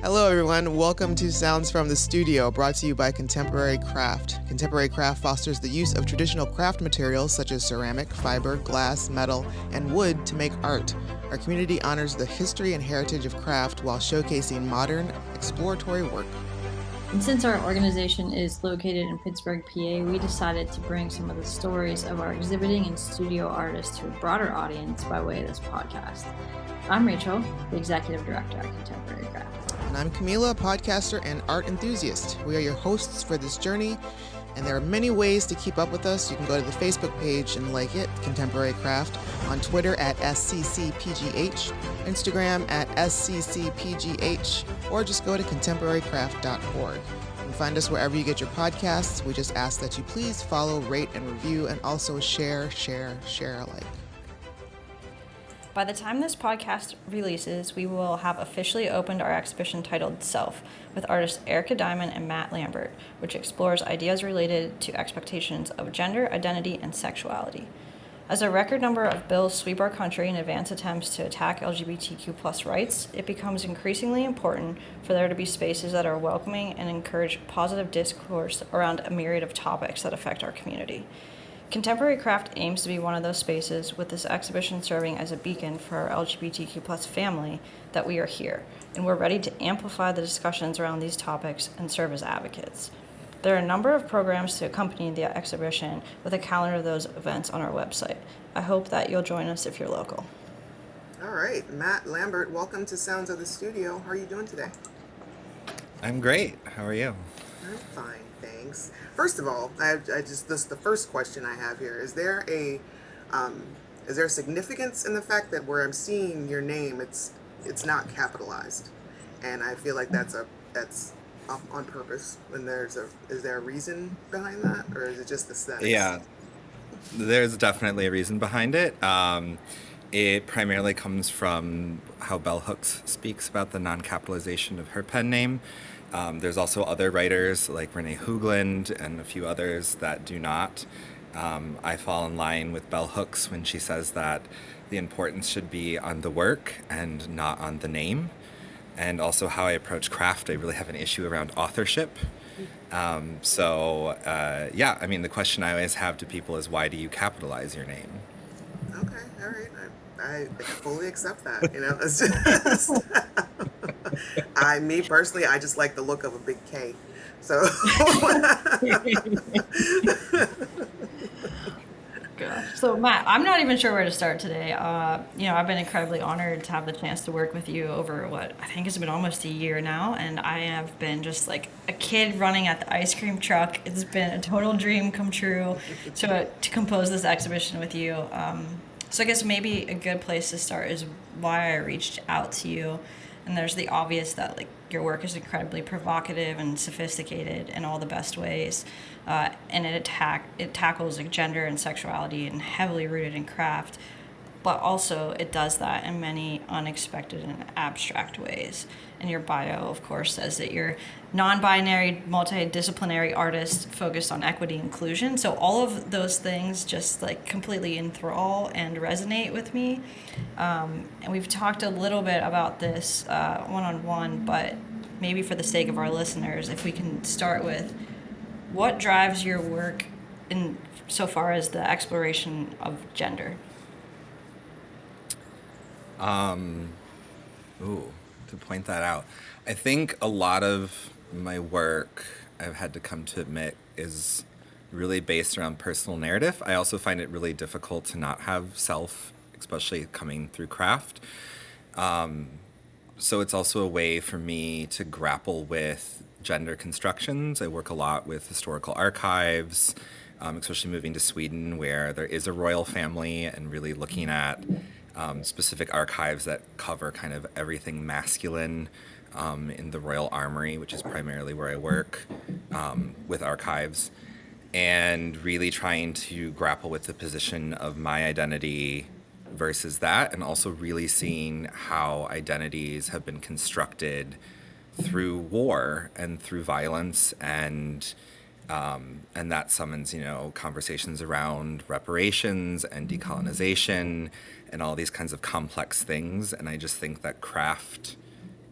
Hello, everyone. Welcome to Sounds from the Studio, brought to you by Contemporary Craft. Contemporary Craft fosters the use of traditional craft materials such as ceramic, fiber, glass, metal, and wood to make art. Our community honors the history and heritage of craft while showcasing modern, exploratory work. And since our organization is located in Pittsburgh, PA, we decided to bring some of the stories of our exhibiting and studio artists to a broader audience by way of this podcast. I'm Rachel, the Executive Director at Contemporary Craft. And I'm Kahmeela, podcaster and art enthusiast. We are your hosts for this journey, and there are many ways to keep up with us. You can go to the Facebook page and like it, Contemporary Craft, on Twitter at SCCPGH, Instagram at SCCPGH, or just go to contemporarycraft.org. You can find us wherever you get your podcasts. We just ask that you please follow, rate, and review, and also share alike. By the time this podcast releases, we will have officially opened our exhibition titled Self with artists Erica Diamond and Matt Lambert, which explores ideas related to expectations of gender, identity, and sexuality. As a record number of bills sweep our country in advance attempts to attack LGBTQ+ rights, it becomes increasingly important for there to be spaces that are welcoming and encourage positive discourse around a myriad of topics that affect our community. Contemporary Craft aims to be one of those spaces, with this exhibition serving as a beacon for our LGBTQ+ family that we are here, and we're ready to amplify the discussions around these topics and serve as advocates. There are a number of programs to accompany the exhibition, with a calendar of those events on our website. I hope that you'll join us if you're local. All right, Matt Lambert, welcome to Sounds of the Studio. How are you doing today? I'm great. How are you? I'm fine, thanks. First of all, this is the first question I have here. Is there a significance in the fact that where I'm seeing your name, it's not capitalized, and I feel like that's on purpose. And is there a reason behind that, or is it just aesthetics? Yeah, there's definitely a reason behind it. It primarily comes from how Bell Hooks speaks about the non-capitalization of her pen name. There's also other writers like Renee Hoogland and a few others that do not. I fall in line with Bell Hooks when she says that the importance should be on the work and not on the name. And also how I approach craft, I really have an issue around authorship. The question I always have to people is, why do you capitalize your name? Okay, all right. I fully accept that. It's just me personally, I just like the look of a big K. So Gosh. So Matt, I'm not even sure where to start today. I've been incredibly honored to have the chance to work with you over what I think has been almost a year now, and I have been just like a kid running at the ice cream truck. It's been a total dream come true to compose this exhibition with you. So I guess maybe a good place to start is why I reached out to you. And there's the obvious that like your work is incredibly provocative and sophisticated in all the best ways, and it tackles like gender and sexuality and heavily rooted in craft, but also it does that in many unexpected and abstract ways. And your bio, of course, says that you're non-binary, multidisciplinary artist focused on equity and inclusion. So all of those things just like completely enthrall and resonate with me. And we've talked a little bit about this one-on-one, but maybe for the sake of our listeners, if we can start with what drives your work in so far as the exploration of gender? To point that out, I think a lot of my work, I've had to come to admit, is really based around personal narrative. I also find it really difficult to not have self, especially coming through craft. So it's also a way for me to grapple with gender constructions. I work a lot with historical archives, especially moving to Sweden, where there is a royal family, and really looking at specific archives that cover kind of everything masculine in the Royal Armory, which is primarily where I work with archives, and really trying to grapple with the position of my identity versus that, and also really seeing how identities have been constructed through war and through violence, and that summons, conversations around reparations and decolonization and all these kinds of complex things. And I just think that craft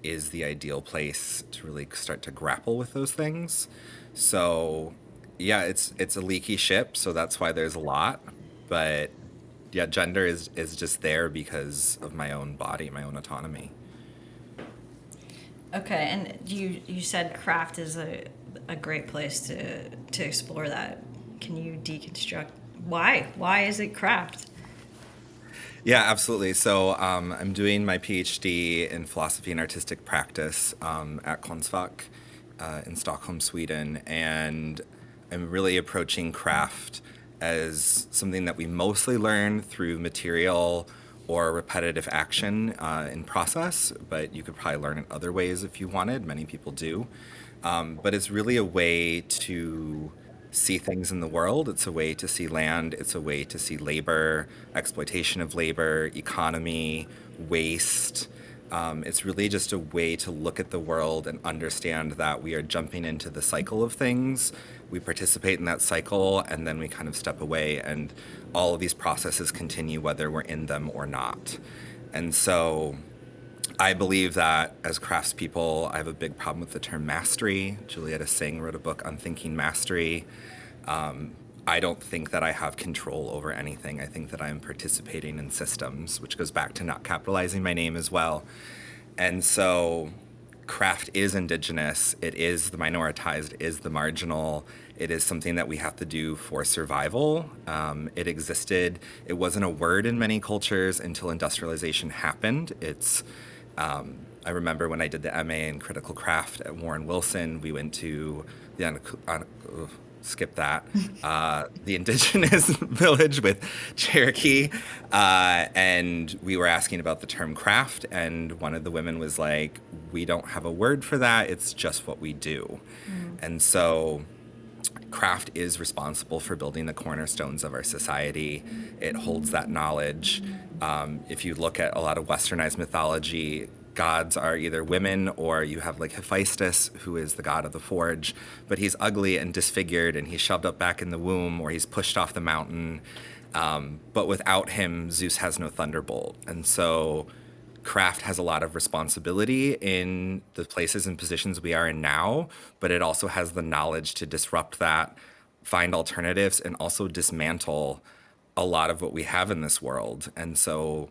is the ideal place to really start to grapple with those things. So yeah, it's a leaky ship, so that's why there's a lot. But yeah, gender is just there because of my own body, my own autonomy. Okay, and you said craft is a great place to explore that. Can you deconstruct why? Why is it craft? Yeah, absolutely. So I'm doing my PhD in philosophy and artistic practice at Konstfack in Stockholm, Sweden, and I'm really approaching craft as something that we mostly learn through material or repetitive action in process, but you could probably learn in other ways if you wanted. Many people do. But it's really a way to see things in the world. It's a way to see land. It's a way to see labor, exploitation of labor, economy, waste. It's really just a way to look at the world and understand that we are jumping into the cycle of things. We participate in that cycle, and then we kind of step away, and all of these processes continue whether we're in them or not. And so I believe that as craftspeople, I have a big problem with the term mastery. Julietta Singh wrote a book on thinking mastery. I don't think that I have control over anything. I think that I am participating in systems, which goes back to not capitalizing my name as well. And so craft is indigenous, it is the minoritized, it is the marginal, it is something that we have to do for survival. It existed, it wasn't a word in many cultures until industrialization happened. I remember when I did the MA in critical craft at Warren Wilson, we went to the indigenous village with Cherokee, and we were asking about the term craft, and one of the women was like, we don't have a word for that, it's just what we do. And so craft is responsible for building the cornerstones of our society. It holds that knowledge. If you look at a lot of westernized mythology, gods are either women, or you have like Hephaestus, who is the god of the forge, but he's ugly and disfigured, and he's shoved up back in the womb, or he's pushed off the mountain. But without him, Zeus has no thunderbolt. And so craft has a lot of responsibility in the places and positions we are in now, but it also has the knowledge to disrupt that, find alternatives, and also dismantle a lot of what we have in this world. And so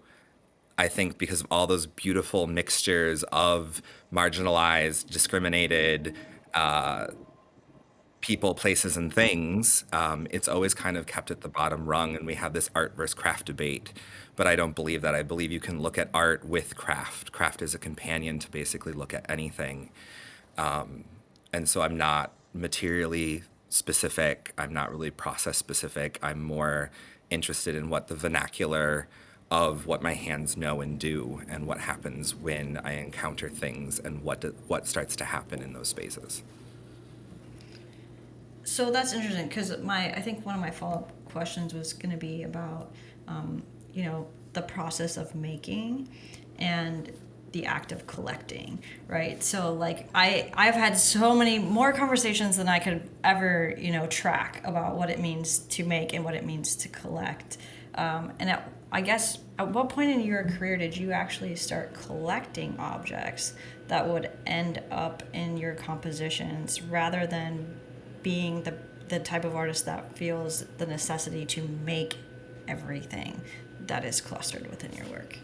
I think because of all those beautiful mixtures of marginalized, discriminated people, places, and things, it's always kind of kept at the bottom rung, and we have this art versus craft debate. But I don't believe that. I believe you can look at art with craft. Craft is a companion to basically look at anything. And so I'm not materially specific. I'm not really process specific. I'm more interested in what the vernacular of what my hands know and do, and what happens when I encounter things, and what starts to happen in those spaces. So that's interesting, because I think one of my follow-up questions was going to be about, the process of making and the act of collecting, right? So like I've had so many more conversations than I could ever, track about what it means to make and what it means to collect. I guess at what point in your career did you actually start collecting objects that would end up in your compositions, rather than being the type of artist that feels the necessity to make everything that is clustered within your work?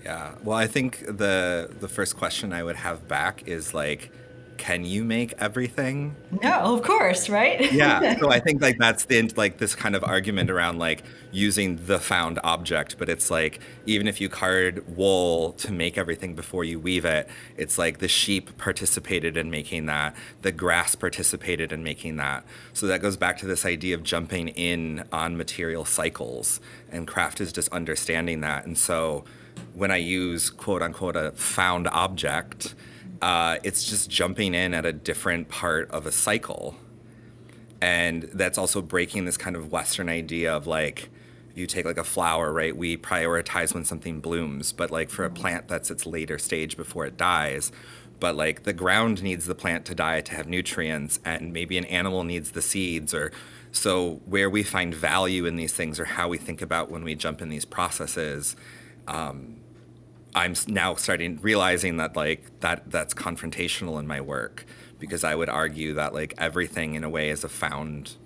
Yeah. Well, I think the first question I would have back is like, can you make everything? No, of course, right? Yeah. So I think like that's this kind of argument around like using the found object, but it's like even if you card wool to make everything before you weave it, it's like the sheep participated in making that, the grass participated in making that. So that goes back to this idea of jumping in on material cycles, and craft is just understanding that. And so when I use quote unquote a found object, it's just jumping in at a different part of a cycle. And that's also breaking this kind of Western idea of like, you take like a flower, right? We prioritize when something blooms, but like for a plant, that's its later stage before it dies. But like the ground needs the plant to die to have nutrients, and maybe an animal needs the seeds. Or so where we find value in these things, or how we think about when we jump in these processes, I'm now starting realizing that like that's confrontational in my work, because I would argue that like everything in a way is a found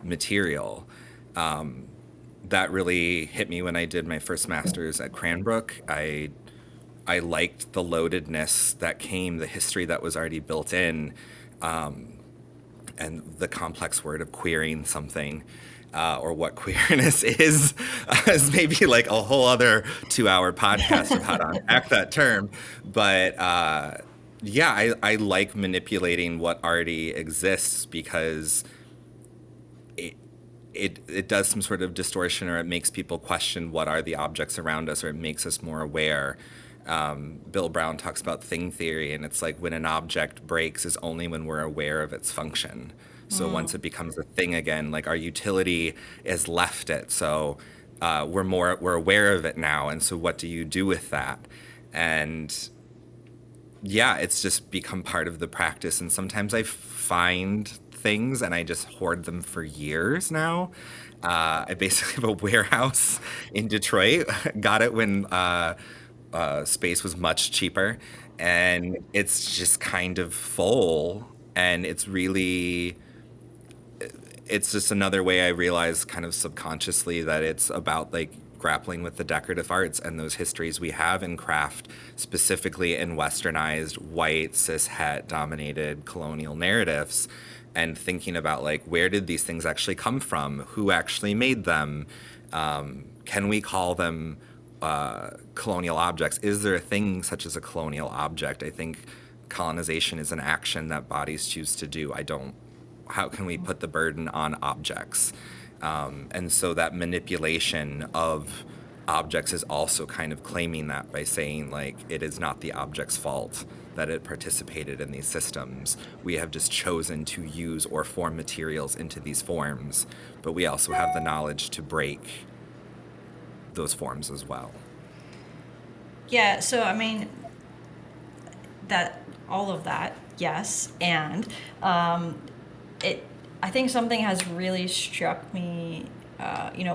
material. That really hit me when I did my first master's at Cranbrook. I liked the loadedness that came, the history that was already built in, and the complex word of queering something, or what queerness is maybe like a whole other 2-hour podcast of how to unpack that term. But yeah, I like manipulating what already exists, because it does some sort of distortion, or it makes people question what are the objects around us, or it makes us more aware. Bill Brown talks about thing theory, and it's like when an object breaks is only when we're aware of its function. So once it becomes a thing again, like our utility has left it. So we're aware of it now. And so what do you do with that? And yeah, it's just become part of the practice. And sometimes I find things and I just hoard them for years now. I basically have a warehouse in Detroit. Got it when space was much cheaper. And it's just kind of full. And it's just another way I realize kind of subconsciously that it's about like grappling with the decorative arts and those histories we have in craft, specifically in westernized, white, cis het dominated colonial narratives, and thinking about like, where did these things actually come from? Who actually made them? Can we call them colonial objects? Is there a thing such as a colonial object? I think colonization is an action that bodies choose to do. How can we put the burden on objects? And so that manipulation of objects is also kind of claiming that by saying like, it is not the object's fault that it participated in these systems. We have just chosen to use or form materials into these forms, but we also have the knowledge to break those forms as well. Yeah, so I mean, that all of that, yes, and I think something has really struck me,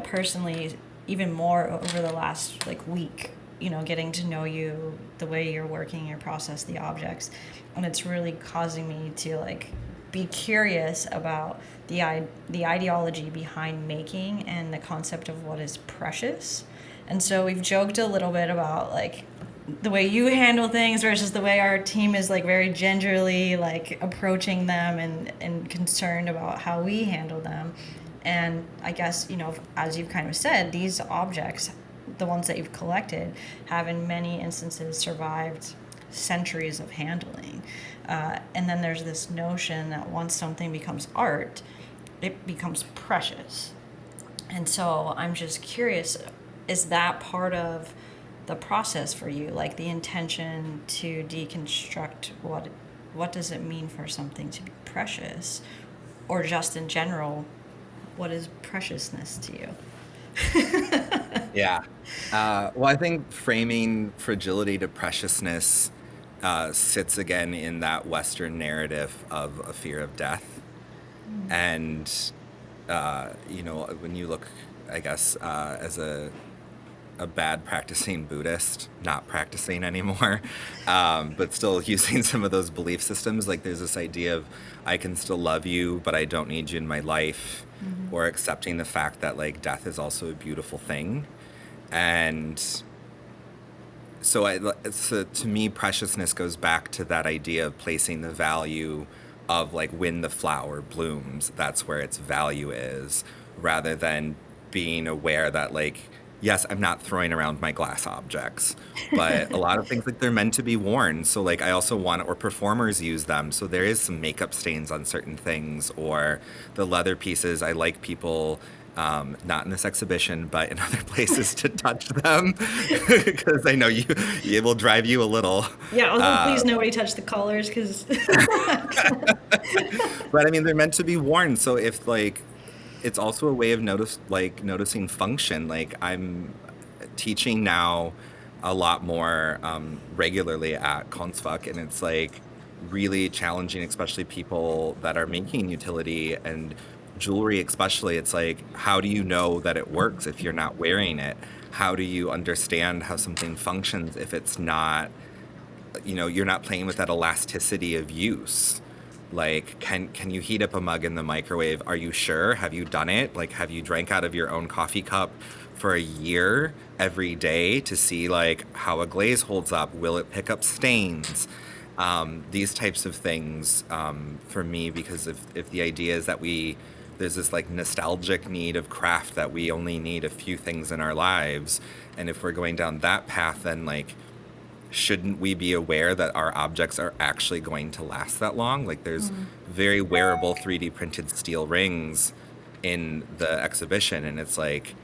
personally, even more over the last like week. Getting to know you, the way you're working, your process, the objects, and it's really causing me to like be curious about the ideology behind making and the concept of what is precious. And so we've joked a little bit about like the way you handle things versus the way our team is like very gingerly like approaching them and concerned about how we handle them. And I guess, as you've kind of said, these objects, the ones that you've collected, have in many instances survived centuries of handling. And then there's this notion that once something becomes art, it becomes precious. And so I'm just curious, is that part of the process for you, like the intention to deconstruct what does it mean for something to be precious, or just in general, what is preciousness to you? Yeah. Well, I think framing fragility to preciousness sits again in that Western narrative of a fear of death. And, when you look, I guess, as a bad practicing Buddhist, not practicing anymore, but still using some of those belief systems, like there's this idea of I can still love you, but I don't need you in my life, or accepting the fact that like death is also a beautiful thing. And so to me, preciousness goes back to that idea of placing the value of like when the flower blooms, that's where its value is, rather than being aware that like, yes, I'm not throwing around my glass objects, but a lot of things like they're meant to be worn. So like I also want, or performers use them. So there is some makeup stains on certain things, or the leather pieces. I like people, not in this exhibition, but in other places to touch them because I know it will drive you a little. Yeah, also please nobody touch the collars because. But I mean, they're meant to be worn. So if like, it's also a way of noticing function. Like I'm teaching now a lot more regularly at Kunstfach, and it's like really challenging, especially people that are making utility and jewelry especially, it's like, how do you know that it works if you're not wearing it? How do you understand how something functions if it's not, you're not playing with that elasticity of use? Like, can you heat up a mug in the microwave? Are you sure? Have you done it? Like, have you drank out of your own coffee cup for a year every day to see like how a glaze holds up? Will it pick up stains? These types of things, for me, because if the idea is that there's this like nostalgic need of craft, that we only need a few things in our lives, and if we're going down that path, then like, shouldn't we be aware that our objects are actually going to last that long? Like, there's very wearable 3D printed steel rings in the exhibition, and it's like,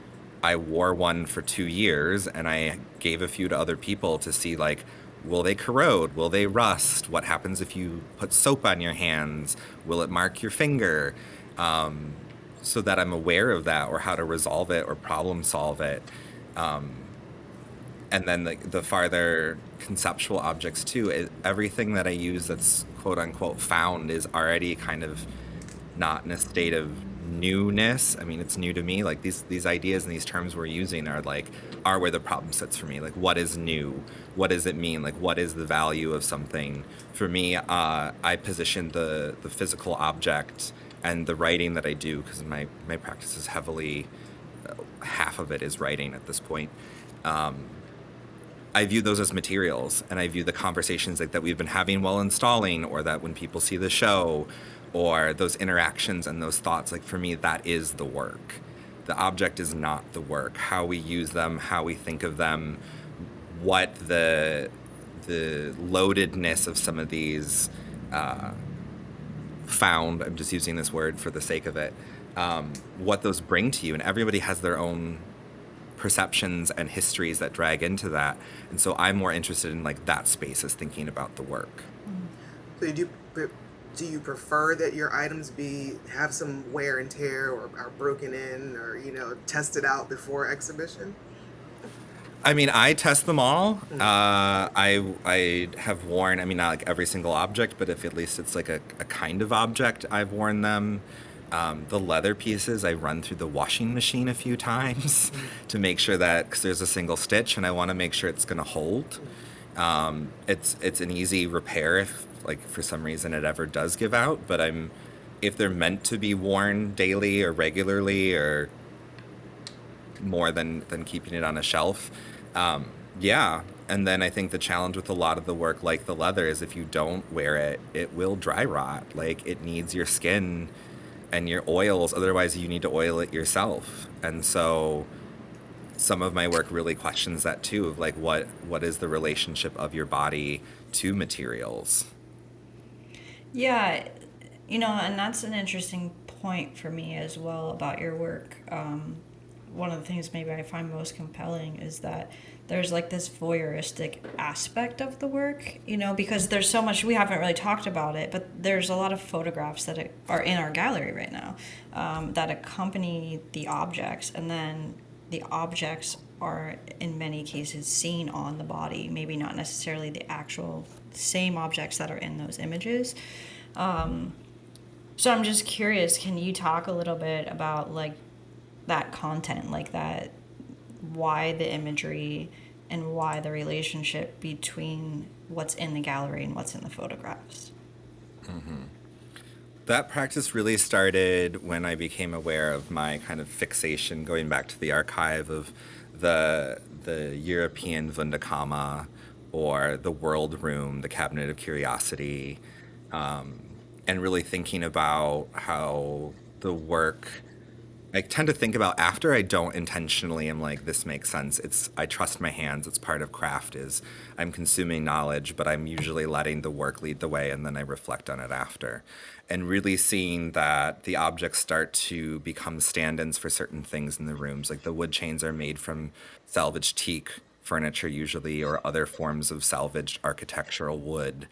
I wore one for 2 years and I gave a few to other people to see, like, will they corrode? Will they rust? What happens if you put soap on your hands? Will it mark your finger? So that I'm aware of that, or how to resolve it or problem solve it. And then the farther conceptual objects too, everything that I use that's quote unquote found is already kind of not in a state of newness. I mean, it's new to me. Like, these ideas and these terms we're using are where the problem sits for me. Like, what is new? What does it mean? Like, what is the value of something? For me, I position the physical object and the writing that I do, because my practice is heavily, half of it is writing at this point. I view those as materials, and I view the conversations like that we've been having while installing, or that when people see the show, or those interactions and those thoughts, like, for me, that is the work. The object is not the work. How we use them, how we think of them, what the loadedness of some of these found, I'm just using this word for the sake of it, what those bring to you. And everybody has their own perceptions and histories that drag into that, and so I'm more interested in like that space as thinking about the work. So do you prefer that your items have some wear and tear, or are broken in, or tested out before exhibition? I mean, I test them all. I have worn, I mean, not like every single object, but if at least it's like a kind of object, I've worn them. The leather pieces, I run through the washing machine a few times to make sure that, because there's a single stitch and I want to make sure it's going to hold. It's an easy repair if, like, for some reason it ever does give out, but if they're meant to be worn daily or regularly, or more than keeping it on a shelf, yeah. And then I think the challenge with a lot of the work, like the leather, is if you don't wear it, it will dry rot. Like, it needs your skin and your oils, otherwise you need to oil it yourself. And so some of my work really questions that too, of like, what is the relationship of your body to materials? Yeah, and that's an interesting point for me as well about your work. One of the things maybe I find most compelling is that there's like this voyeuristic aspect of the work, because there's so much, we haven't really talked about it, but there's a lot of photographs that are in our gallery right now that accompany the objects, and then the objects are in many cases seen on the body, maybe not necessarily the actual same objects that are in those images. So I'm just curious, can you talk a little bit about like that content, like that, why the imagery and why the relationship between what's in the gallery and what's in the photographs? That practice really started when I became aware of my kind of fixation, going back to the archive of the European Wunderkammer, or the World Room, the Cabinet of Curiosity, and really thinking about how the work, I tend to think about after I don't intentionally am like, this makes sense. I trust my hands. It's part of craft, is I'm consuming knowledge, but I'm usually letting the work lead the way, and then I reflect on it after. And really seeing that the objects start to become stand-ins for certain things in the rooms. Like, the wood chains are made from salvaged teak furniture usually, or other forms of salvaged architectural wood.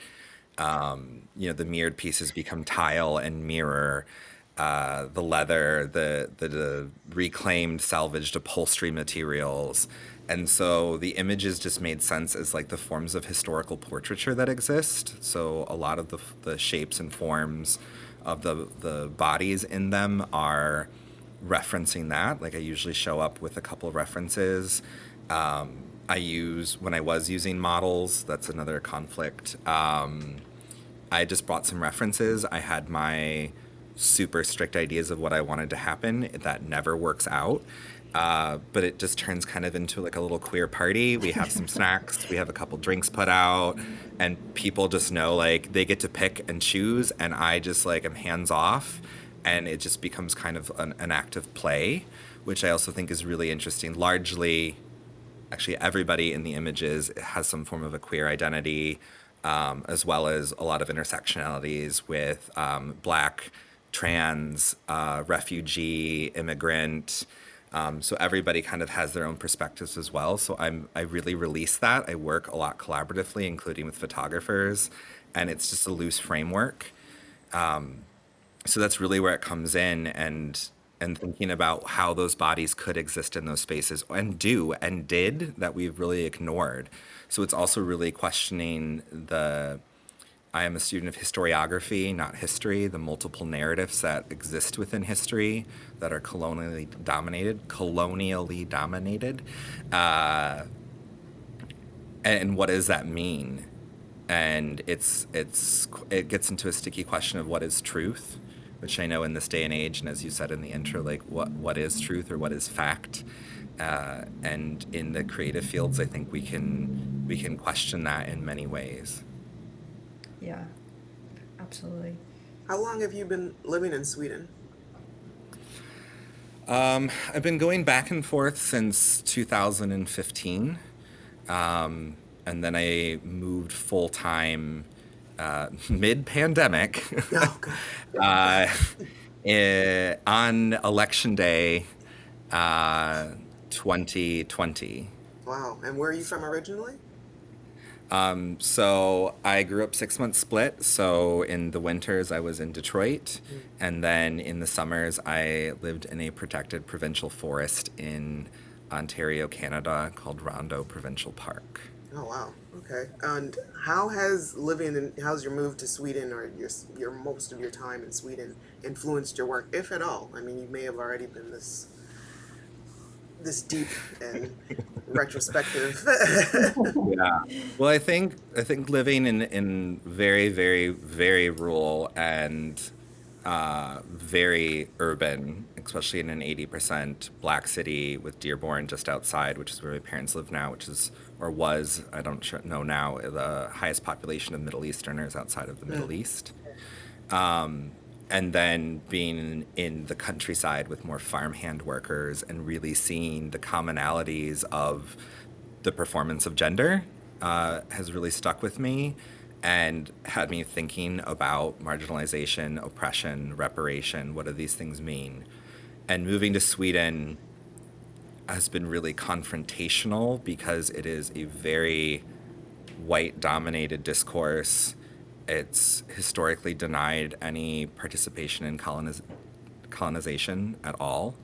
The mirrored pieces become tile and mirror. The leather, the reclaimed salvaged upholstery materials. And so the images just made sense as like the forms of historical portraiture that exist. So a lot of the shapes and forms of the bodies in them are referencing that. Like I usually show up with a couple of references. When I was using models, that's another conflict. I just brought some references. I had my super strict ideas of what I wanted to happen. That never works out. But it just turns kind of into like a little queer party. We have some snacks, we have a couple drinks put out, and people just know like they get to pick and choose, and I just like am hands off, and it just becomes kind of an act of play, which I also think is really interesting. Largely, actually, everybody in the images has some form of a queer identity, as well as a lot of intersectionalities with Black, trans, refugee, immigrant. So everybody kind of has their own perspectives as well. So I really release that. I work a lot collaboratively, including with photographers, and it's just a loose framework. So that's really where it comes in, and thinking about how those bodies could exist in those spaces and do and did that we've really ignored. So it's also really questioning I am a student of historiography, not history, the multiple narratives that exist within history that are colonially dominated. And what does that mean? And it gets into a sticky question of what is truth, which I know in this day and age, and as you said in the intro, like what is truth or what is fact? And in the creative fields, I think we can question that in many ways. Yeah, absolutely. How long have you been living in Sweden? I've been going back and forth since 2015. And then I moved full time mid-pandemic Oh, God. on election day 2020. Wow. And where are you from originally? So I grew up 6 months split. So in the winters, I was in Detroit. And then in the summers, I lived in a protected provincial forest in Ontario, Canada, called Rondo Provincial Park. Oh, wow. Okay. And how's your move to Sweden, or your most of your time in Sweden, influenced your work, if at all? I mean, you may have already been this deep and retrospective. Yeah. Well, I think living in very, very, very rural and very urban, especially in an 80% Black city with Dearborn just outside, which is where my parents live now, which is, or was, I don't know now, the highest population of Middle Easterners outside of the Middle East. And then being in the countryside with more farmhand workers and really seeing the commonalities of the performance of gender has really stuck with me and had me thinking about marginalization, oppression, reparation. What do these things mean? And moving to Sweden has been really confrontational because it is a very white-dominated discourse. It's historically denied any participation in colonization at all.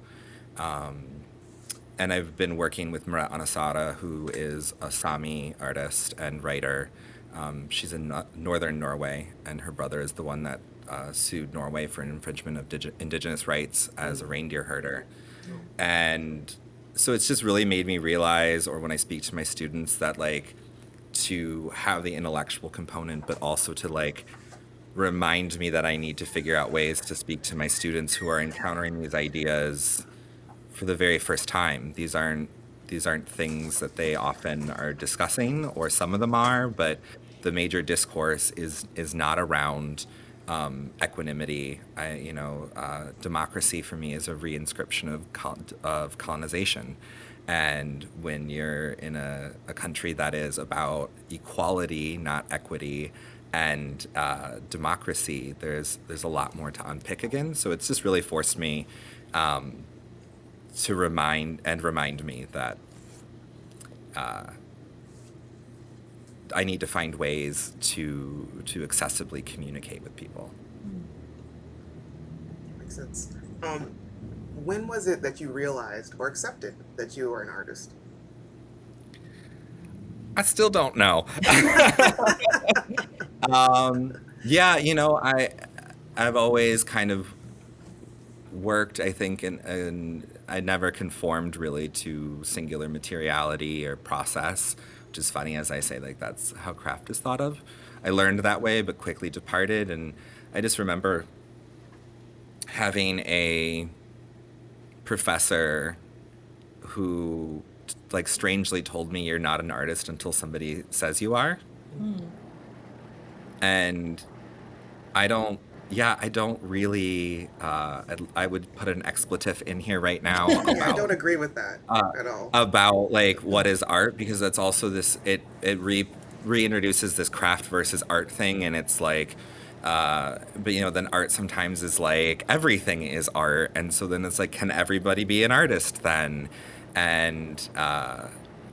And I've been working with Meret Anasara, who is a Sami artist and writer. She's in northern Norway, and her brother is the one that sued Norway for an infringement of indigenous rights as a reindeer herder. And so it's just really made me realize, or when I speak to my students, that like, to have the intellectual component, but also to like remind me that I need to figure out ways to speak to my students who are encountering these ideas for the very first time. These aren't things that they often are discussing, or some of them are, but the major discourse is not around equanimity. Democracy for me is a reinscription of colonization. And when you're in a country that is about equality, not equity, and democracy, there's a lot more to unpick again. So it's just really forced me to remind me that I need to find ways to accessibly communicate with people. Makes sense. When was it that you realized or accepted that you were an artist? I still don't know. I've always kind of worked, I think, and I never conformed really to singular materiality or process, which is funny as I say, like that's how craft is thought of. I learned that way, but quickly departed. And I just remember having a professor who like strangely told me you're not an artist until somebody says you are. And I don't, yeah, I don't really, I would put an expletive in here right now Yeah, I about don't agree with that at all. about like what is art, because that's also this, it reintroduces this craft versus art thing. And it's like, but you know, then art sometimes is like everything is art, and so then it's like, can everybody be an artist then? And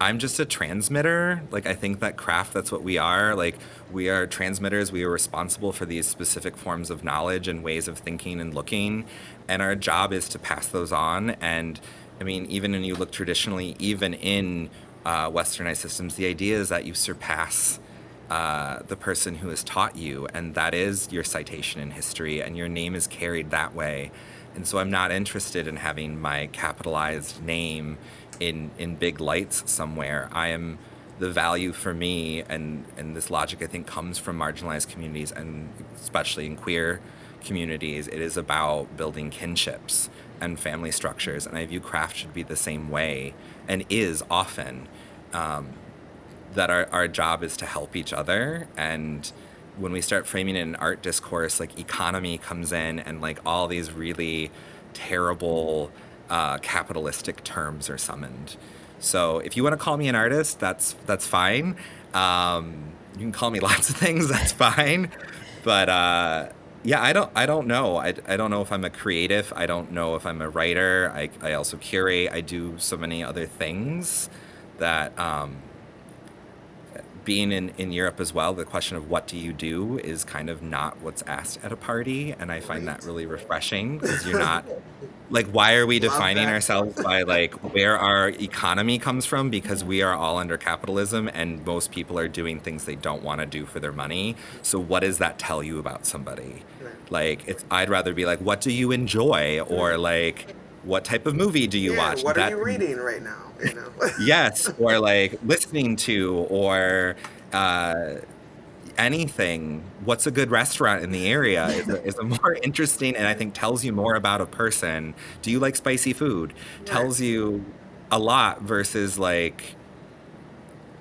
I'm just a transmitter. Like, I think that craft, that's what we are. Like, we are transmitters. We are responsible for these specific forms of knowledge and ways of thinking and looking. And our job is to pass those on. And I mean, even when you look traditionally, even in westernized systems, the idea is that you surpass the person who has taught you, and that is your citation in history, and your name is carried that way. And so I'm not interested in having my capitalized name in big lights somewhere. I am the value for me, and this logic I think comes from marginalized communities, and especially in queer communities. It is about building kinships and family structures, and I view craft should be the same way, and is often. That our job is to help each other. And when we start framing it in art discourse, like economy comes in, and like all these really terrible capitalistic terms are summoned. So if you want to call me an artist, that's fine. You can call me lots of things, that's fine. But yeah, I don't know. I don't know if I'm a creative. I don't know if I'm a writer. I also curate. I do so many other things that being in Europe as well, the question of what do you do is kind of not what's asked at a party. And I find that really refreshing, because you're not like, why are we defining ourselves by like where our economy comes from? Because we are all under capitalism, and most people are doing things they don't want to do for their money. So what does that tell you about somebody? Like, I'd rather be like, what do you enjoy? Or like, what type of movie do you watch? What are you reading right now? You know? Yes, or like listening to, or anything. What's a good restaurant in the area is a more interesting, and I think tells you more about a person. Do you like spicy food? Tells you a lot versus like,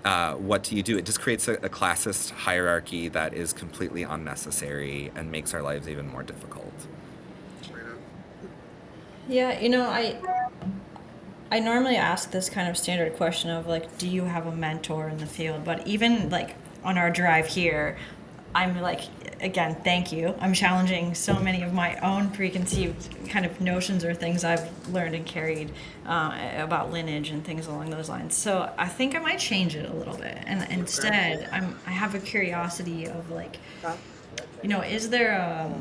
what do you do? It just creates a classist hierarchy that is completely unnecessary and makes our lives even more difficult. Yeah, you know, I normally ask this kind of standard question of like, do you have a mentor in the field? But even like on our drive here, I'm like, again, thank you. I'm challenging so many of my own preconceived kind of notions or things I've learned and carried about lineage and things along those lines. So I think I might change it a little bit, and instead, I have a curiosity of like, you know, is there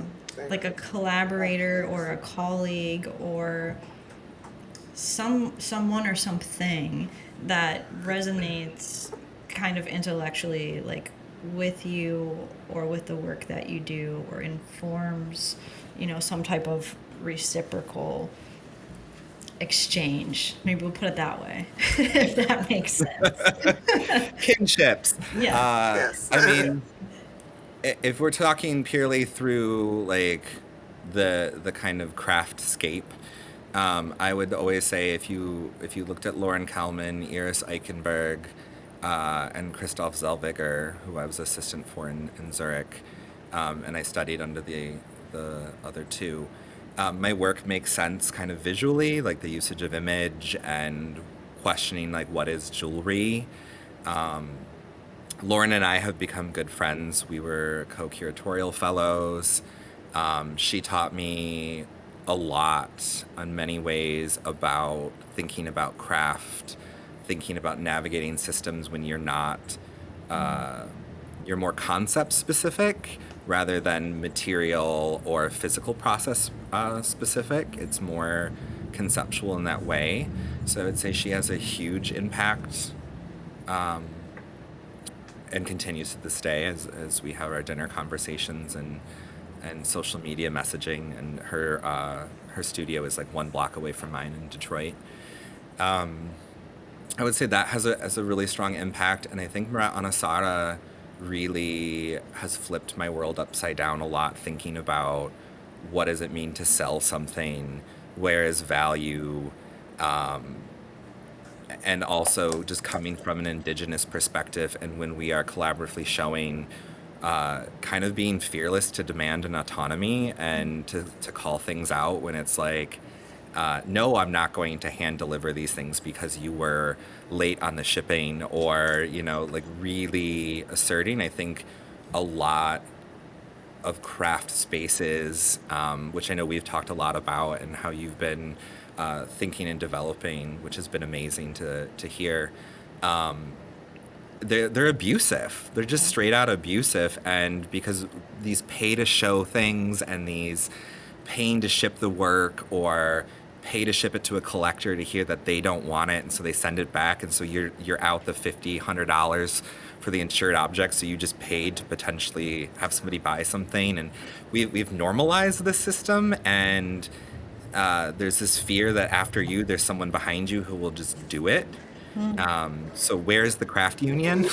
like a collaborator or a colleague or someone or something that resonates kind of intellectually like with you or with the work that you do, or informs, you know, some type of reciprocal exchange. Maybe we'll put it that way, if that makes sense. Kinships. Yeah. Yes. I mean, if we're talking purely through like the kind of craftscape, I would always say if you looked at Lauren Kalman, Iris Eichenberg, and Christoph Zellweger, who I was assistant for in Zurich, and I studied under the other two. My work makes sense kind of visually, like the usage of image and questioning like what is jewelry. Lauren and I have become good friends. We were co-curatorial fellows. She taught me a lot on many ways about thinking about craft, thinking about navigating systems when you're not, you're more concept specific rather than material or physical process specific. It's more conceptual in that way. So I would say she has a huge impact, and continues to this day as we have our dinner conversations and and social media messaging, and her studio is like 1 block away from mine in Detroit. I would say that has a really strong impact, and I think Murat Anasara really has flipped my world upside down a lot, thinking about what does it mean to sell something, where is value, and also just coming from an indigenous perspective, and when we are collaboratively showing kind of being fearless to demand an autonomy and to call things out when it's like, no, I'm not going to hand deliver these things because you were late on the shipping, or, like really asserting. I think a lot of craft spaces, which I know we've talked a lot about, and how you've been thinking and developing, which has been amazing to hear. They're abusive. They're just straight out abusive, and because these pay to show things and these paying to ship the work, or pay to ship it to a collector to hear that they don't want it, and so they send it back, and so you're out the $50-$100 for the insured object, so you just paid to potentially have somebody buy something, and we've normalized this system, and there's this fear that after you, there's someone behind you who will just do it. So where's the craft union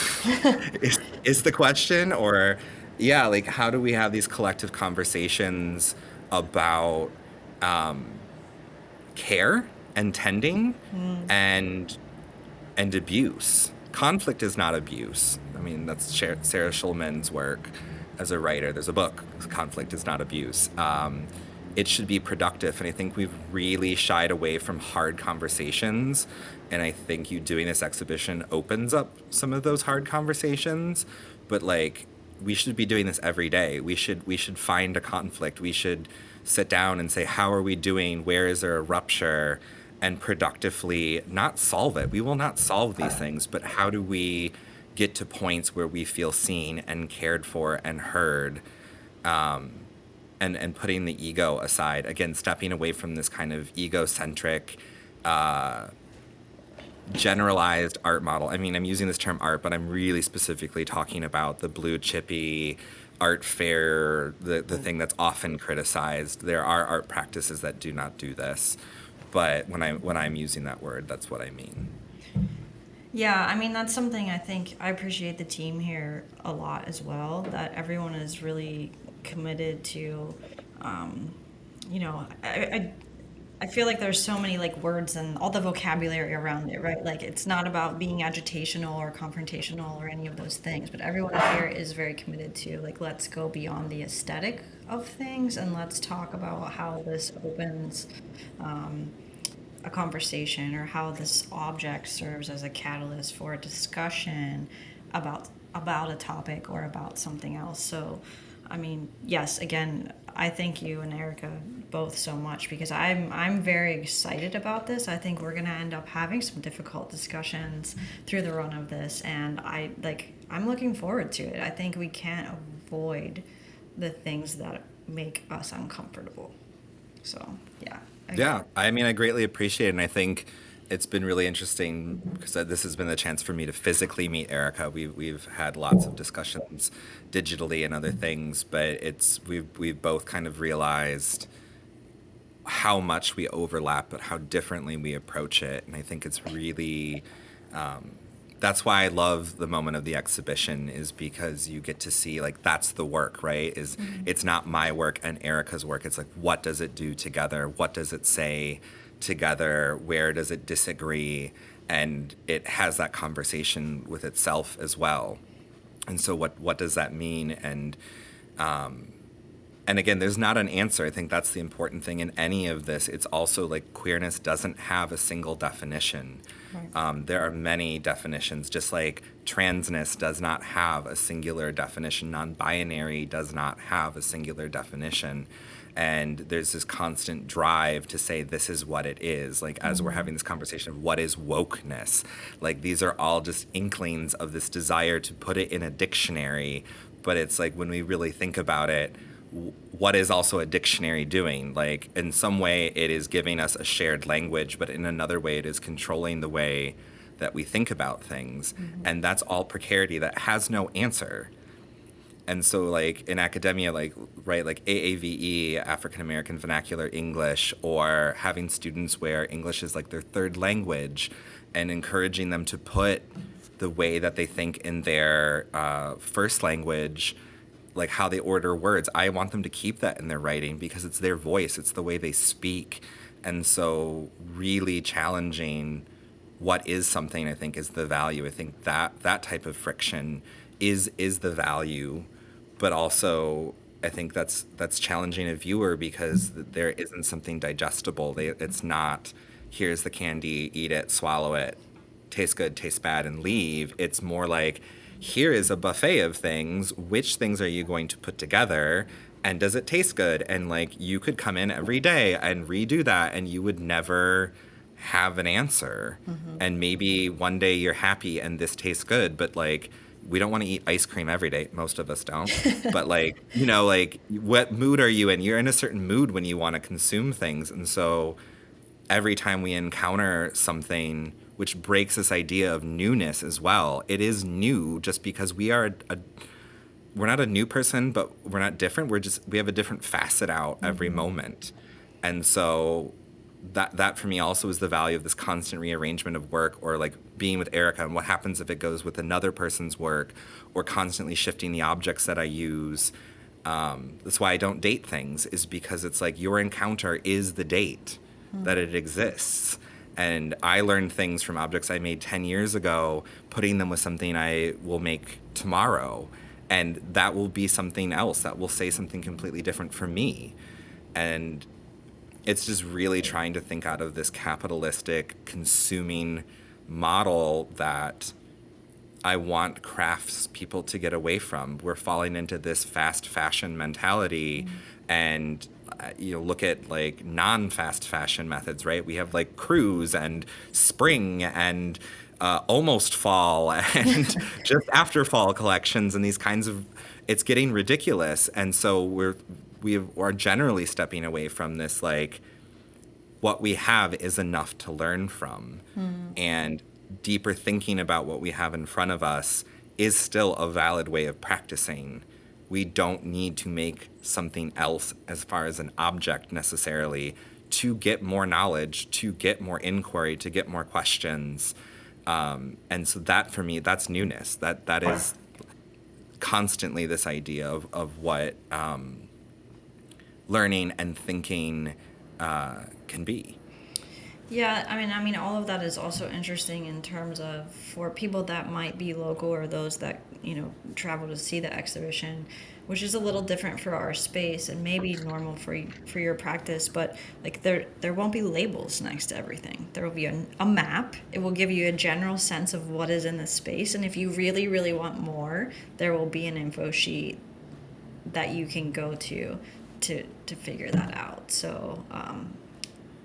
is the question, or like how do we have these collective conversations about care and tending and abuse. Conflict is not abuse. I mean, that's Sarah Schulman's work as a writer. There's a book, Conflict is Not Abuse. It should be productive, and I think we've really shied away from hard conversations, and I think you doing this exhibition opens up some of those hard conversations, but like, we should be doing this every day. We should find a conflict. We should sit down and say, how are we doing? Where is there a rupture? And productively not solve it. We will not solve these things, but how do we get to points where we feel seen and cared for and heard, and putting the ego aside, again, stepping away from this kind of egocentric, generalized art model. I mean, I'm using this term art, but I'm really specifically talking about the blue chippy art fair, the thing that's often criticized. There are art practices that do not do this, but when I'm using that word, that's what I mean. Yeah, I mean, that's something I think I appreciate the team here a lot as well, that everyone is really committed to, I feel like there's so many like words and all the vocabulary around it, right? Like, it's not about being agitational or confrontational or any of those things, but everyone here is very committed to like, let's go beyond the aesthetic of things, and let's talk about how this opens a conversation, or how this object serves as a catalyst for a discussion about a topic or about something else. So, I mean, yes, again, I thank you and Erica both so much, because I'm very excited about this. I think we're gonna end up having some difficult discussions through the run of this, and I'm looking forward to it. I think we can't avoid the things that make us uncomfortable. So, yeah. Yeah, I mean, I greatly appreciate it, and I think it's been really interesting because this has been the chance for me to physically meet Erica. We've had lots of discussions digitally and other things, but we've both kind of realized how much we overlap, but how differently we approach it, and I think it's really. That's why I love the moment of the exhibition, is because you get to see, like, that's the work, right? It's not my work and Erica's work. It's like, what does it do together? What does it say together? Where does it disagree? And it has that conversation with itself as well. And so what does that mean? And again, there's not an answer. I think that's the important thing in any of this. It's also like, queerness doesn't have a single definition. Right. There are many definitions, just like transness does not have a singular definition. Non-binary does not have a singular definition. And there's this constant drive to say this is what it is. Like, as we're having this conversation of what is wokeness, like, these are all just inklings of this desire to put it in a dictionary. But it's like, when we really think about it, what is also a dictionary doing? Like, in some way it is giving us a shared language, but in another way it is controlling the way that we think about things. And that's all precarity that has no answer. And so like in academia, like, right, like AAVE, African American Vernacular English, or having students where English is like their third language, and encouraging them to put the way that they think in their first language, like how they order words. I want them to keep that in their writing because it's their voice, it's the way they speak. And so really challenging what is something, I think, is the value. I think that that type of friction is the value, but also I think that's challenging a viewer because there isn't something digestible. It's not, here's the candy, eat it, swallow it, tastes good, tastes bad, and leave. It's more like, here is a buffet of things. Which things are you going to put together? And does it taste good? And like, you could come in every day and redo that, and you would never have an answer. And maybe one day you're happy and this tastes good, but like, we don't want to eat ice cream every day. Most of us don't. But like, you know, like, what mood are you in? You're in a certain mood when you want to consume things. And so every time we encounter something which breaks this idea of newness as well, it is new just because we are we're not a new person, but we're not different. We have a different facet out every moment. And so that for me also is the value of this constant rearrangement of work, or like being with Erica and what happens if it goes with another person's work, or constantly shifting the objects that I use. That's why I don't date things, is because it's like your encounter is the date that it exists. And I learned things from objects I made 10 years ago, putting them with something I will make tomorrow. And that will be something else that will say something completely different for me. And it's just really trying to think out of this capitalistic consuming model that I want crafts people to get away from. We're falling into this fast fashion mentality, and you know, look at like non-fast fashion methods, right? We have like cruise and spring and almost fall and just after fall collections and these kinds of, it's getting ridiculous. And so we are generally stepping away from this, like, what we have is enough to learn from. And deeper thinking about what we have in front of us is still a valid way of practicing. We don't need to make something else as far as an object necessarily to get more knowledge, to get more inquiry, to get more questions. And so that, for me, that's newness. That is constantly this idea of what learning and thinking can be. Yeah, I mean, all of that is also interesting in terms of, for people that might be local or those that, you know, travel to see the exhibition, which is a little different for our space and maybe normal for your practice, but like there won't be labels next to everything. There will be a map. It will give you a general sense of what is in the space, and if you really, really want more, there will be an info sheet that you can go to figure that out. So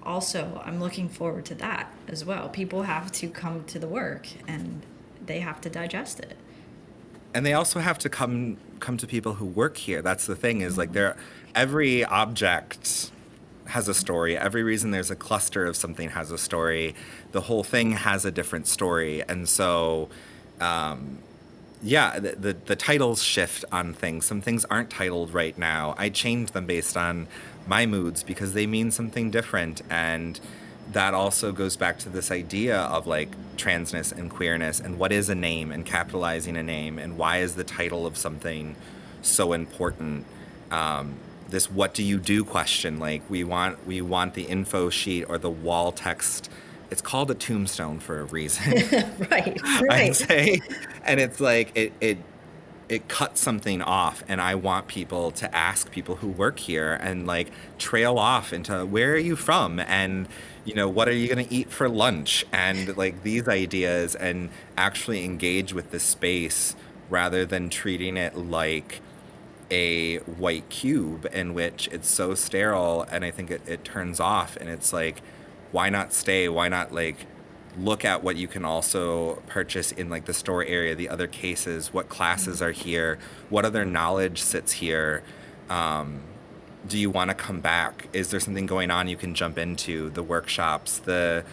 also, I'm looking forward to that as well. People have to come to the work and they have to digest it. And they also have to come to people who work here. That's the thing, is like, every object has a story. Every reason there's a cluster of something has a story. The whole thing has a different story. And so, yeah, the titles shift on things. Some things aren't titled right now. I change them based on my moods because they mean something different. And that also goes back to this idea of like transness and queerness and what is a name and capitalizing a name and why is the title of something so important. This what do you do question, like we want the info sheet or the wall text. It's called a tombstone for a reason. Right. I'd say. And it's like it cuts something off, and I want people to ask people who work here and like trail off into, where are you from, and you know, what are you going to eat for lunch, and like these ideas, and actually engage with this space rather than treating it like a white cube in which it's so sterile, and I think it turns off, and it's like, why not stay? Why not like look at what you can also purchase in like the store area, the other cases, what classes are here, what other knowledge sits here. Do you want to come back? Is there something going on you can jump into? The workshops, the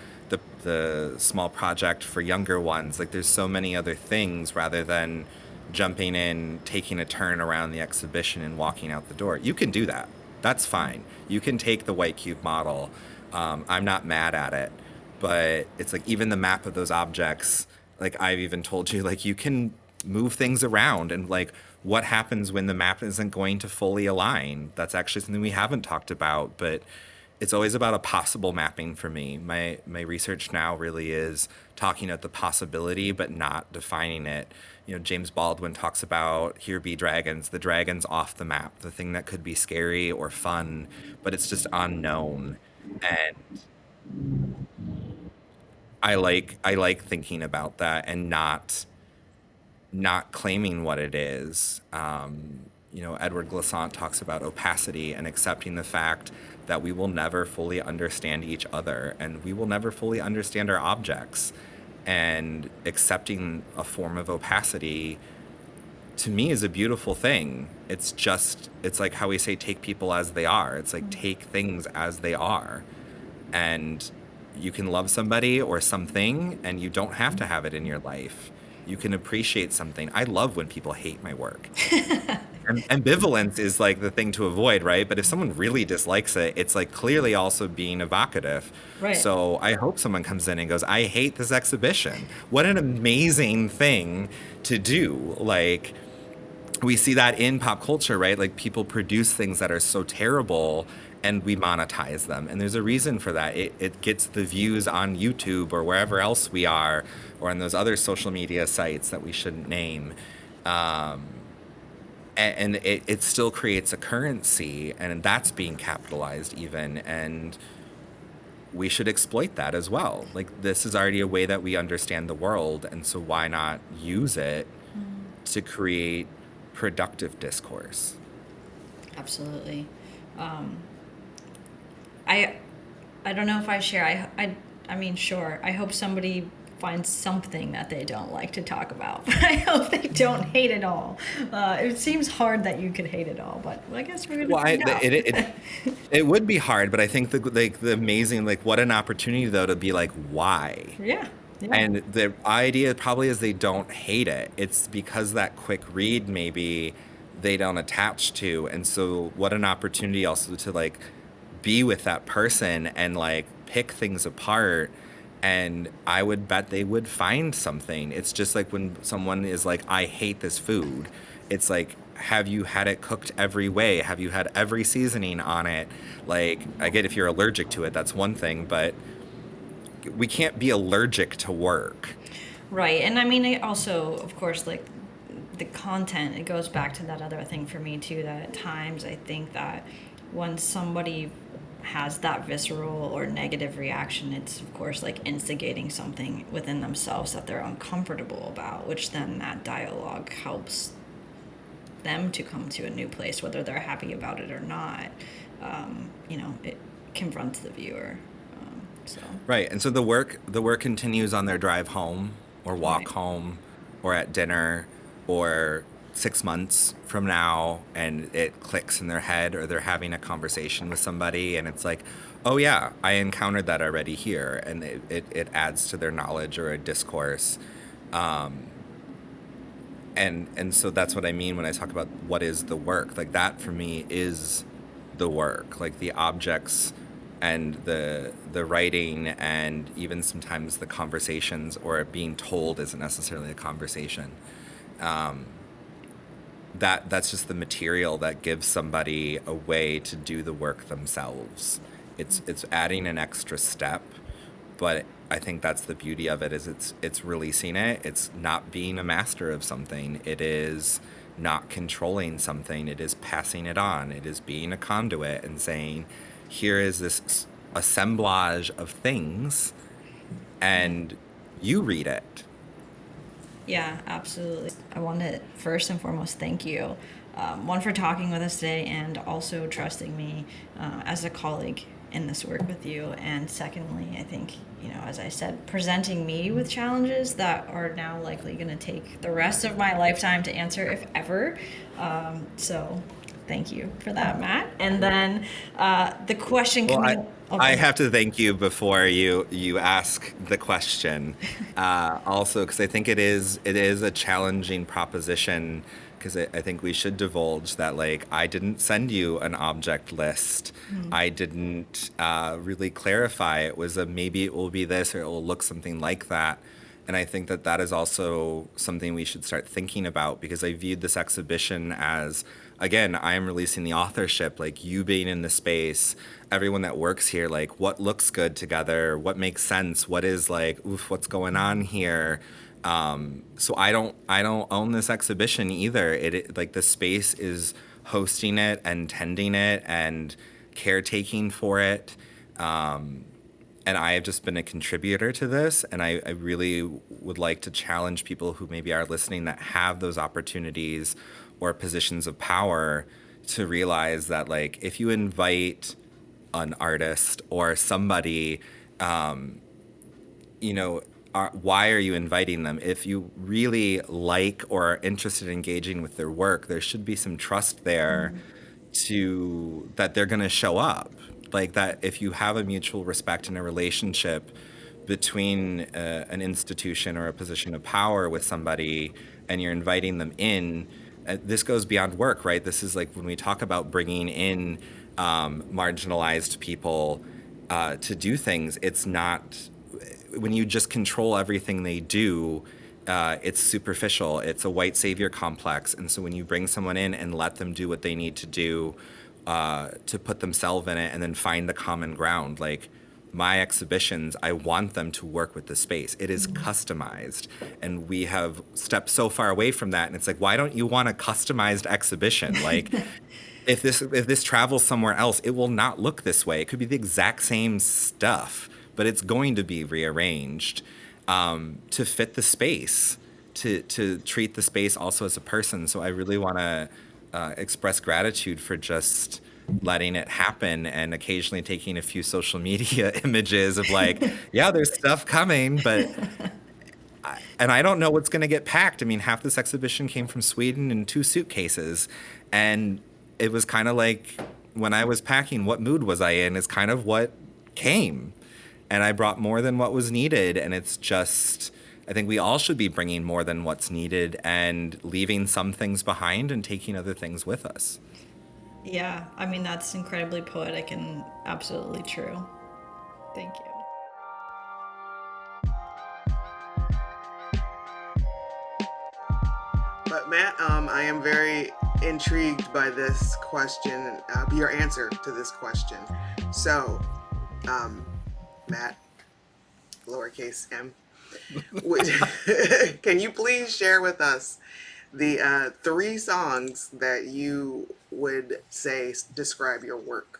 small project for younger ones. Like there's so many other things rather than jumping in, taking a turn around the exhibition and walking out the door. You can do that. That's fine. You can take the white cube model. I'm not mad at it, but it's like even the map of those objects, like I've even told you, like you can move things around and like what happens when the map isn't going to fully align. That's actually something we haven't talked about, but it's always about a possible mapping for me. My research now really is talking about the possibility, but not defining it. You know, James Baldwin talks about here be dragons, the dragons off the map, the thing that could be scary or fun, but it's just unknown. And I like thinking about that and not claiming what it is. You know, Edward Glissant talks about opacity and accepting the fact that we will never fully understand each other and we will never fully understand our objects. And accepting a form of opacity to me is a beautiful thing. It's like how we say take people as they are. It's like take things as they are. And you can love somebody or something and you don't have to have it in your life. You can appreciate something. I love when people hate my work. Ambivalence is like the thing to avoid, right? But if someone really dislikes it, it's like clearly also being evocative. Right. So I hope someone comes in and goes, I hate this exhibition. What an amazing thing to do. Like, we see that in pop culture, right? Like people produce things that are so terrible and we monetize them. And there's a reason for that. It gets the views on YouTube or wherever else we are, or on those other social media sites that we shouldn't name. And it still creates a currency, and that's being capitalized even. And we should exploit that as well. Like this is already a way that we understand the world. And so why not use it to create productive discourse? Absolutely. I don't know if I share. I mean, sure. I hope somebody finds something that they don't like to talk about. But I hope they don't hate it all. It seems hard that you could hate it all, but I guess we're gonna find out. It would be hard, but I think the amazing, like what an opportunity though to be like why. Yeah. Yeah. And the idea probably is they don't hate it. It's because that quick read maybe they don't attach to. And so what an opportunity also to like be with that person and like pick things apart. And I would bet they would find something. It's just like when someone is like, I hate this food. It's like, have you had it cooked every way? Have you had every seasoning on it? Like, I get if you're allergic to it, that's one thing, but we can't be allergic to work. Right. And I mean, it also, of course, like the content, it goes back to that other thing for me too, that at times I think that when somebody has that visceral or negative reaction, it's of course like instigating something within themselves that they're uncomfortable about, which then that dialogue helps them to come to a new place, whether they're happy about it or not. It confronts the viewer. So Right. And so the work continues on their drive home or walk Right. home or at dinner or 6 months from now, and it clicks in their head, or they're having a conversation with somebody and it's like, oh yeah, I encountered that already here, and it adds to their knowledge or a discourse. And so that's what I mean when I talk about what is the work. Like that for me is the work, like the objects and the writing, and even sometimes the conversations, or being told isn't necessarily a conversation. That's just the material that gives somebody a way to do the work themselves. It's adding an extra step, but I think that's the beauty of it, is it's releasing it. It's not being a master of something. It is not controlling something. It is passing it on. It is being a conduit and saying, here is this assemblage of things, and you read it. Yeah, absolutely. I want to first and foremost thank you, one, for talking with us today, and also trusting me as a colleague in this work with you. And secondly, I think, as I said, presenting me with challenges that are now likely going to take the rest of my lifetime to answer, if ever. So Thank you for that, Matt. And then the question Well, coming. I have to thank you before you ask the question. Also, because I think it is a challenging proposition. Because I think we should divulge that, like, I didn't send you an object list. I didn't really clarify. It was a maybe it will be this or it will look something like that. And I think that that is also something we should start thinking about, because I viewed this exhibition as, again, I am releasing the authorship, like you being in the space, everyone that works here, like what looks good together, what makes sense, what is like, oof, what's going on here. So I don't own this exhibition either. Like the space is hosting it and tending it and caretaking for it. And I have just been a contributor to this, and I really would like to challenge people who maybe are listening that have those opportunities or positions of power to realize that, like, if you invite an artist or somebody, why are you inviting them? If you really like or are interested in engaging with their work, there should be some trust there to that they're going to show up. Like that, if you have a mutual respect in a relationship between an institution or a position of power with somebody, and you're inviting them in, this goes beyond work, right? This is like when we talk about bringing in marginalized people to do things. It's not when you just control everything they do. It's superficial. It's a white savior complex. And so when you bring someone in and let them do what they need to do to put themselves in it and then find the common ground, like my exhibitions, I want them to work with the space. It is customized. And we have stepped so far away from that. And it's like, why don't you want a customized exhibition? Like if this travels somewhere else, it will not look this way. It could be the exact same stuff, but it's going to be rearranged to fit the space, to treat the space also as a person. So I really want to express gratitude for just letting it happen and occasionally taking a few social media images of like, yeah, there's stuff coming, but I don't know what's going to get packed. I mean, half this exhibition came from Sweden in 2 suitcases, and it was kind of like when I was packing, what mood was I in is kind of what came. And I brought more than what was needed. And it's just, I think we all should be bringing more than what's needed and leaving some things behind and taking other things with us. Yeah, I mean, that's incredibly poetic and absolutely true. Thank you. But Matt, I am very intrigued by this question, your answer to this question. So, Matt, lowercase m, can you please share with us the 3 songs that you would say describe your work?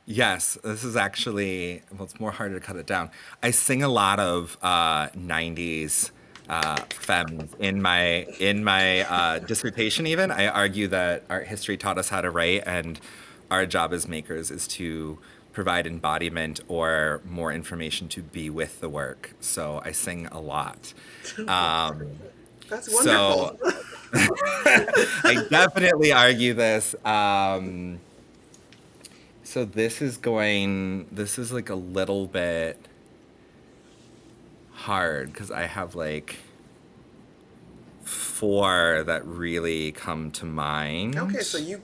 Yes, this is actually, well, it's more harder to cut it down. I sing a lot of 90s femmes in my dissertation. Even I argue that art history taught us how to write, and our job as makers is to provide embodiment or more information to be with the work. So I sing a lot. That's wonderful. So I definitely argue this. So this is like a little bit hard because I have like 4 that really come to mind. Okay, so you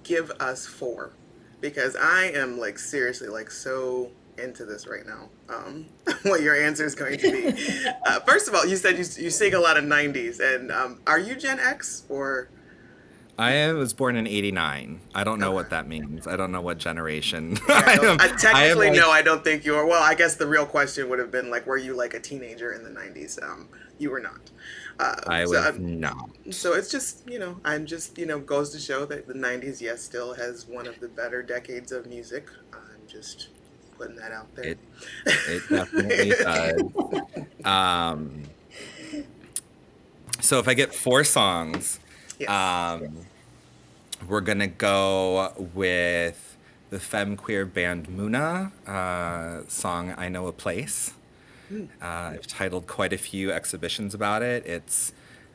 give us 4, because I am like seriously like so into this right now. What your answer is going to be. First of all, you said you sing a lot of 90s, and are you Gen X or? I was born in '89. I don't know what that means. I don't know what generation. Yeah, technically, like, no, I don't think you are. Well, I guess the real question would have been like, were you like a teenager in the 90s? You were not. I was not. So it's just, I'm just, goes to show that the 90s, yes, still has one of the better decades of music. I'm just putting that out there. It definitely does. So if I get 4 songs, yes. We're going to go with the femme queer band Muna song, I Know a Place. I've titled quite a few exhibitions about it. It's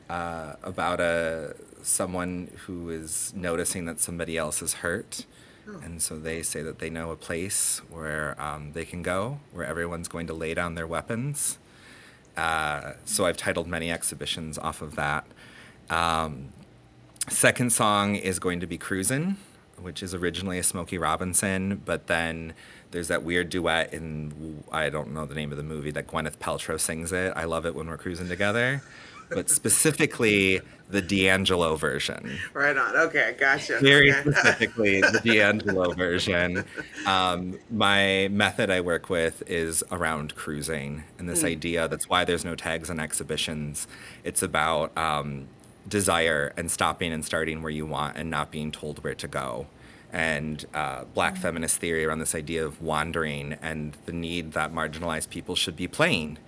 about someone who is noticing that somebody else is hurt. And so they say that they know a place where they can go, where everyone's going to lay down their weapons. So I've titled many exhibitions off of that. Second song is going to be Cruisin', which is originally a Smokey Robinson, but then there's that weird duet in, I don't know the name of the movie, that Gwyneth Paltrow sings it. I love it when we're cruising together. But specifically the D'Angelo version. Right on. Okay, gotcha. Very specifically the D'Angelo version. My method I work with is around cruising and this idea. That's why there's no tags on exhibitions. It's about desire and stopping and starting where you want and not being told where to go. And Black feminist theory around this idea of wandering and the need that marginalized people should be playing.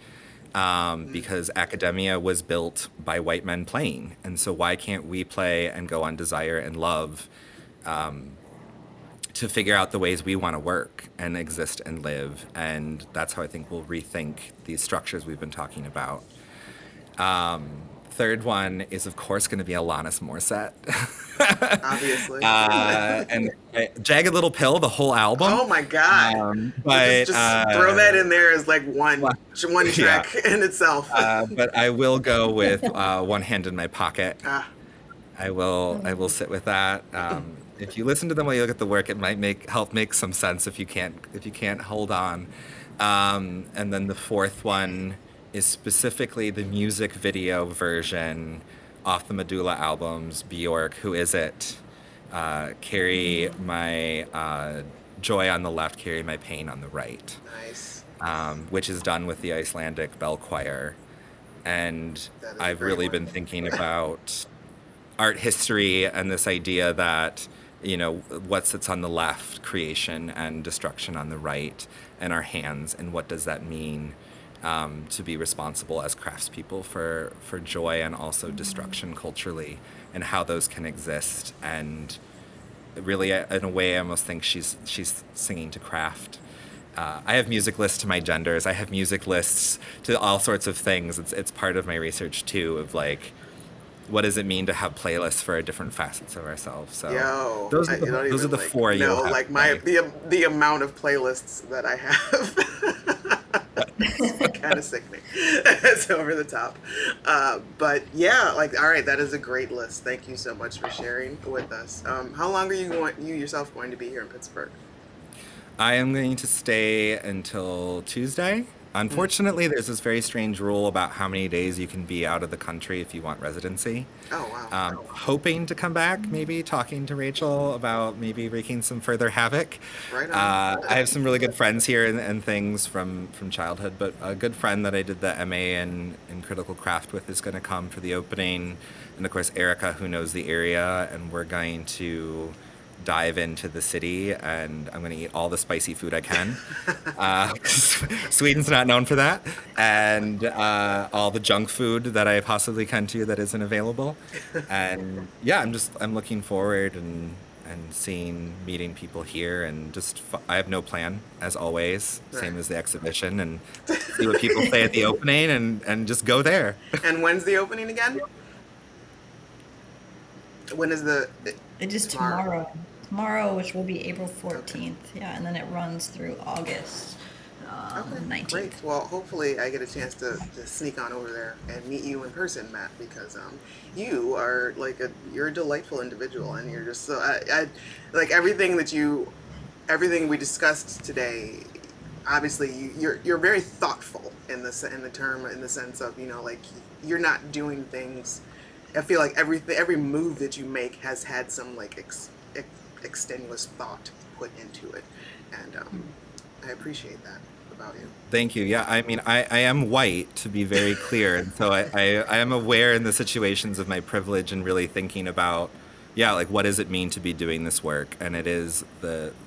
Because academia was built by white men playing. And so why can't we play and go on desire and love to figure out the ways we want to work and exist and live? And that's how I think we'll rethink these structures we've been talking about. Third one is, of course, going to be Alanis Morissette. Obviously. And Jagged Little Pill, the whole album. Oh my God. But just throw that in there as like one track in itself. But I will go with One Hand in My Pocket. I will sit with that. If you listen to them while you look at the work, it might help make some sense if you can't hold on. And then the fourth one is specifically the music video version off the Medulla albums, Bjork, Who Is It? Carry my joy on the left, carry my pain on the right. Nice. Which is done with the Icelandic bell choir. And I've really been thinking about art history and this idea that, what sits on the left, creation, and destruction on the right, and our hands, and what does that mean? To be responsible as craftspeople for joy and also destruction culturally, and how those can exist. And really, in a way, I almost think she's singing to craft. I have music lists to my genders. I have music lists to all sorts of things. It's part of my research too, of like, what does it mean to have playlists for different facets of ourselves? So those are the four. Like the amount of playlists that I have. Kind of sickening. It's over the top. But yeah, all right, that is a great list. Thank you so much for sharing with us. How long are you yourself going to be here in Pittsburgh? I am going to stay until Tuesday. Unfortunately, there's this very strange rule about how many days you can be out of the country if you want residency. Oh, wow. Hoping to come back, maybe talking to Rachel about maybe wreaking some further havoc. Right on. I have some really good friends here and things from childhood, but a good friend that I did the MA in critical craft with is going to come for the opening. And of course, Erica, who knows the area, and we're going to dive into the city, and I'm going to eat all the spicy food I can. Sweden's not known for that. And all the junk food that I possibly can too that isn't available. And yeah, I'm looking forward and meeting people here, and I have no plan, as always, same as the exhibition, and see what people say at the opening and just go there. And when's the opening again? When is It is tomorrow. Tomorrow, which will be April 14th. Yeah, and then it runs through August 19th. Great. Well, hopefully I get a chance to sneak on over there and meet you in person, Matt, because you are you're a delightful individual, and you're just so I like everything we discussed today. Obviously, you're very thoughtful in the sense of you're not doing things. I feel like every move that you make has had some extenuous thought put into it, and I appreciate that about you. Thank you. Yeah, I mean, I am white, to be very clear, and so I am aware in the situations of my privilege and really thinking about, what does it mean to be doing this work? And it is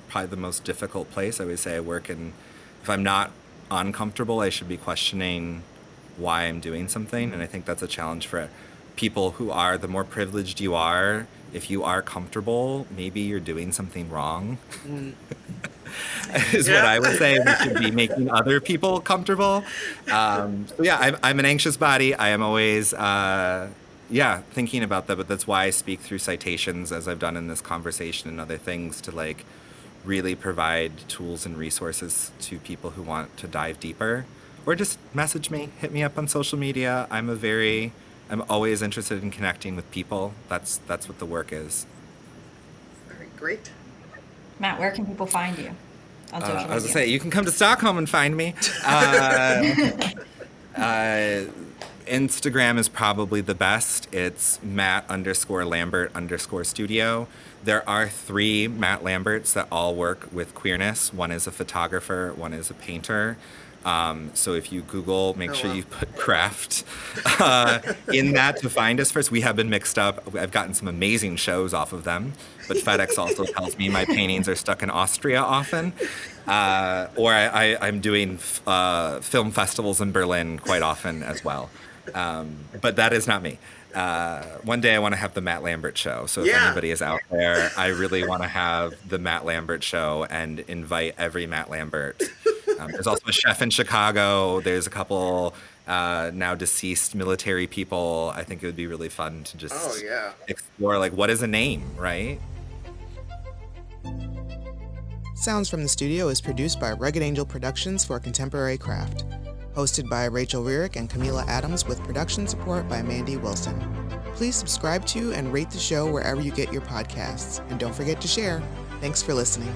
probably the most difficult place. I would say I work in. If I'm not uncomfortable, I should be questioning why I'm doing something, and I think that's a challenge for people who are, the more privileged you are, if you are comfortable, maybe you're doing something wrong, is what I would say. We should be making other people comfortable. I'm an anxious body. I am always thinking about that, but that's why I speak through citations as I've done in this conversation and other things to like really provide tools and resources to people who want to dive deeper, or just message me, hit me up on social media. I'm always interested in connecting with people. That's what the work is. All right, great. Matt, where can people find you on social media? I was gonna say, you can come to Stockholm and find me. Instagram is probably the best. It's Matt_Lambert_studio. There are 3 Matt Lamberts that all work with queerness. One is a photographer, one is a painter. So if you Google, make sure you put craft in that to find us first. We have been mixed up. I've gotten some amazing shows off of them, but FedEx also tells me my paintings are stuck in Austria often. Or I'm doing film festivals in Berlin quite often as well. But that is not me. One day I want to have the Matt Lambert show. So if anybody is out there, I really want to have the Matt Lambert show and invite every Matt Lambert. There's also a chef in Chicago. There's a couple now deceased military people. I think it would be really fun to just explore, like, what is a name, right? Sounds from the Studio is produced by Rugged Angel Productions for Contemporary Craft. Hosted by Rachel and Kahmeela Adams with production support by Mandy Wilson. Please subscribe to and rate the show wherever you get your podcasts. And don't forget to share. Thanks for listening.